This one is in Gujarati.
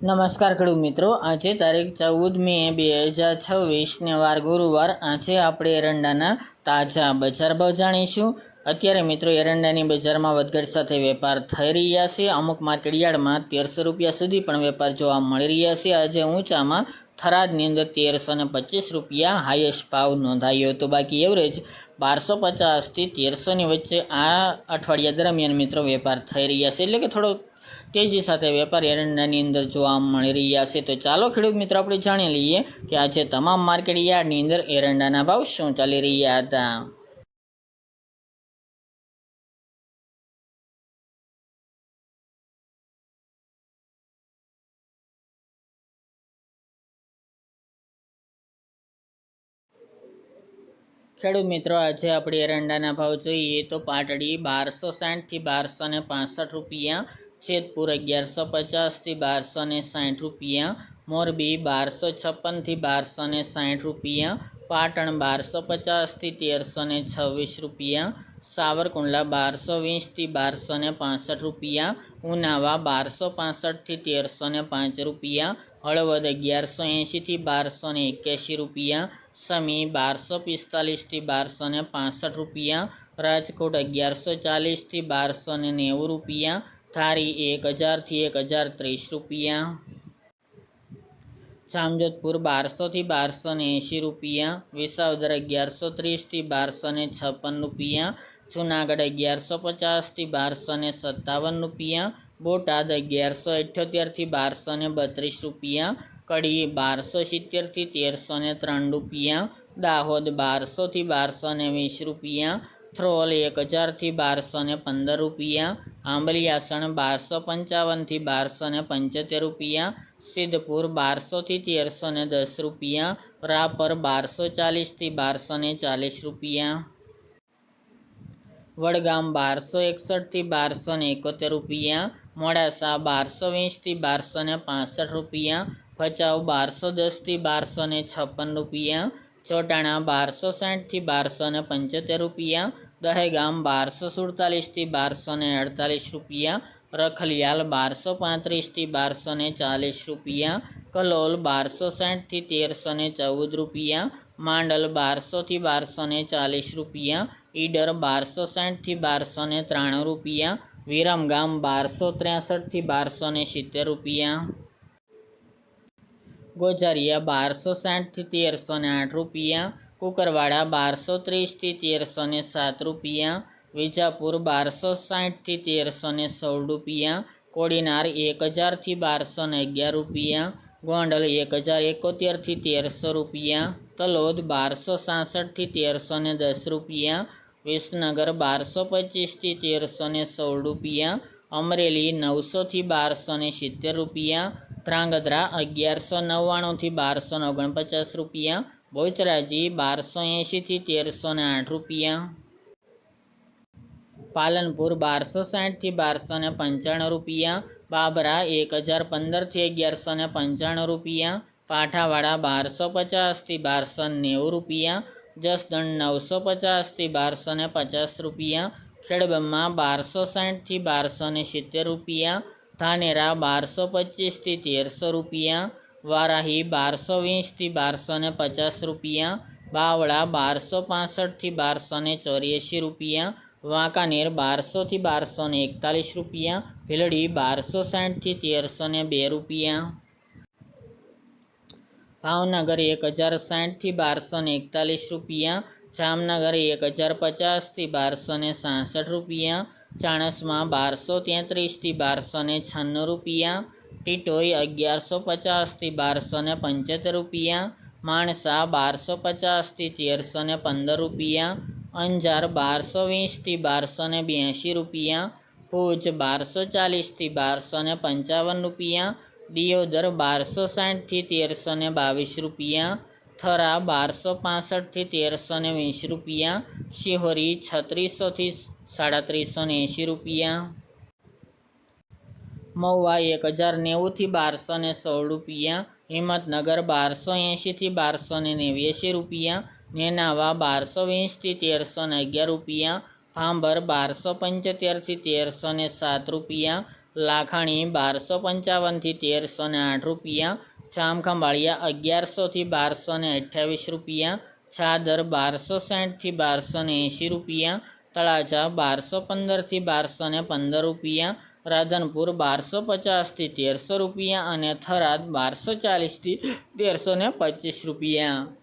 નમસ્કાર ખેડૂત મિત્રો, આજે તારીખ 14 મે 2026 વાર ગુરુવાર। આજે આપણે એરંડાના તાજા બજાર ભાવ જાણીશું। અત્યારે મિત્રો એરંડાની બજારમાં વધઘટ સાથે વેપાર થઈ રહ્યા છે। અમુક માર્કેટ યાર્ડમાં 1300 રૂપિયા સુધી પણ વેપાર જોવા મળી રહ્યા છે। આજે ઊંચામાં થરાદની અંદર 1325 રૂપિયા હાઈએસ્ટ ભાવ નોંધાયો હતો। બાકી એવરેજ 1250 થી 1300ની વચ્ચે આ અઠવાડિયા દરમિયાન મિત્રો વેપાર થઈ રહ્યા છે, એટલે કે થોડો તેજી સાથે વેપાર એરંડાની અંદર જોવા મળી રહ્યા છે। તો ચાલો ખેડૂત મિત્રો આપણે જાણી લઈએ કે આજે તમામ માર્કેટ યાર્ડની અંદર એરંડાના ભાવ શું ચાલી રહ્યા હતા। ખેડૂત મિત્રો, આજે આપણે એરંડાના ભાવ જોઈએ તો પાટડી 1260 થી 1265 રૂપિયા, જેતપુર 1150 થી 1260 રૂપિયા, મોરબી 1256 થી 1260 રૂપિયા, પાટણ 1250 થી 1326 રૂપિયા, સાવરકુંડલા 1220 થી 1265 રૂપિયા, ઉનાવા 1265 થી 1305 રૂપિયા, હળવદ 1180 થી 1281 રૂપિયા, સમી 1245 થી 1265 રૂપિયા, રાજકોટ 1140 થી 1290 રૂપિયા, થારી 1000 થી 1030 રૂપિયા, જામજોધપુર 1200 થી 1280 રૂપિયા, વિસાવદર 1130 થી 1256 રૂપિયા, જુનાગઢ 1150 થી 1257 રૂપિયા, બોટાદ 1178 થી 1232 રૂપિયા, કડી 1270 થી 1303 રૂપિયા, દાહોદ 1200 થી 1220 રૂપિયા, થ્રોલ 1000 થી 1215 રૂપિયા, આંબલિયાસણ 1255 થી 1275 રૂપિયા, સિદ્ધપુર 1200 થી 1310 રૂપિયા, રાપર 1240 થી 1240 રૂપિયા, વડગામ 1261 થી 1271 રૂપિયા, મોડાસા 1220 થી 1265 રૂપિયા, ભચાઉ 1210 થી 1256 રૂપિયા, ચોટાણા 1260 થી 1275 રૂપિયા, દહેગામ 1247 થી 1248 રૂપિયા, રખલિયાલ 1235 થી 1240 રૂપિયા, કલોલ 1260 થી 1314 રૂપિયા, માંડલ 1200 થી 1240 રૂપિયા, ઈડર 1260 થી 1293 રૂપિયા, વિરમગામ 1263 થી 1270 રૂપિયા, ગોઝારિયા 1260 થી 1308 રૂપિયા, કુકરવાડા 1230 થી 1307 રૂપિયા, વિજાપુર 1260 થી 1316 રૂપિયા, કોડીનાર 1000 થી 1211 રૂપિયા, ગોંડલ 1071 થી 1300 રૂપિયા, તલોદ 1266 થી 1310 રૂપિયા, વિસનગર 1225 થી 1316 રૂપિયા, અમરેલી 900 થી 1270 રૂપિયા, ધ્રાંગધ્રા 1199 થી 1249 રૂપિયા, બોચરાજી 1280 થી 1308 રૂપિયા, પાલનપુર 1260 થી 1295 રૂપિયા, બાબરા 1015 થી 1195 રૂપિયા, પાઠાવાડા 1250 થી 1290 રૂપિયા, જસદણ 950 થી 1250 રૂપિયા, ખેડબ્રહ્મા 1260 થી 1270 રૂપિયા, ધાનેરા 1225 થી 1300 રૂપિયા, વારાહી 1220 થી 1250 રૂપિયા, બાવળા 1265 થી 1284 રૂપિયા, વાંકાનેર 1200 થી 1241 રૂપિયા, ભીલડી 1260 થી 1302 રૂપિયા, ભાવનગર 1060 થી 1241 રૂપિયા, જામનગર 1050 થી 1266 રૂપિયા, ચાણસ્મા 1233 થી 1296 રૂપિયા, ટીટોઈ 1150 થી 1275 રૂપિયા, માણસા 1250 થી 1315 રૂપિયા, અંજાર 1220 થી 1282 રૂપિયા, ભુજ 1240 થી 1255 રૂપિયા, દિયોદર 1260 થી 1322 રૂપિયા, થરા 1265 થી 1320 રૂપિયા, શિહોરી 3600 થી 3780 રૂપિયા, મહુવા 1090 થી 1216 રૂપિયા, હિંમતનગર 1280 થી 1289 રૂપિયા, નેનાવા 1220 થી 1311 રૂપિયા, ભાંભર 1275 થી 1307 રૂપિયા, લાખાણી 1255 થી 1308 રૂપિયા, જામખંભાળિયા 1100 થી 1228 રૂપિયા, ચાદર 1260 થી 1280 રૂપિયા, તળાજા 1215 થી 1215 રૂપિયા, રાધનપુર 1250 થી 1300 રૂપિયા અને થરાદ 1240 થી 1325 રૂપિયા।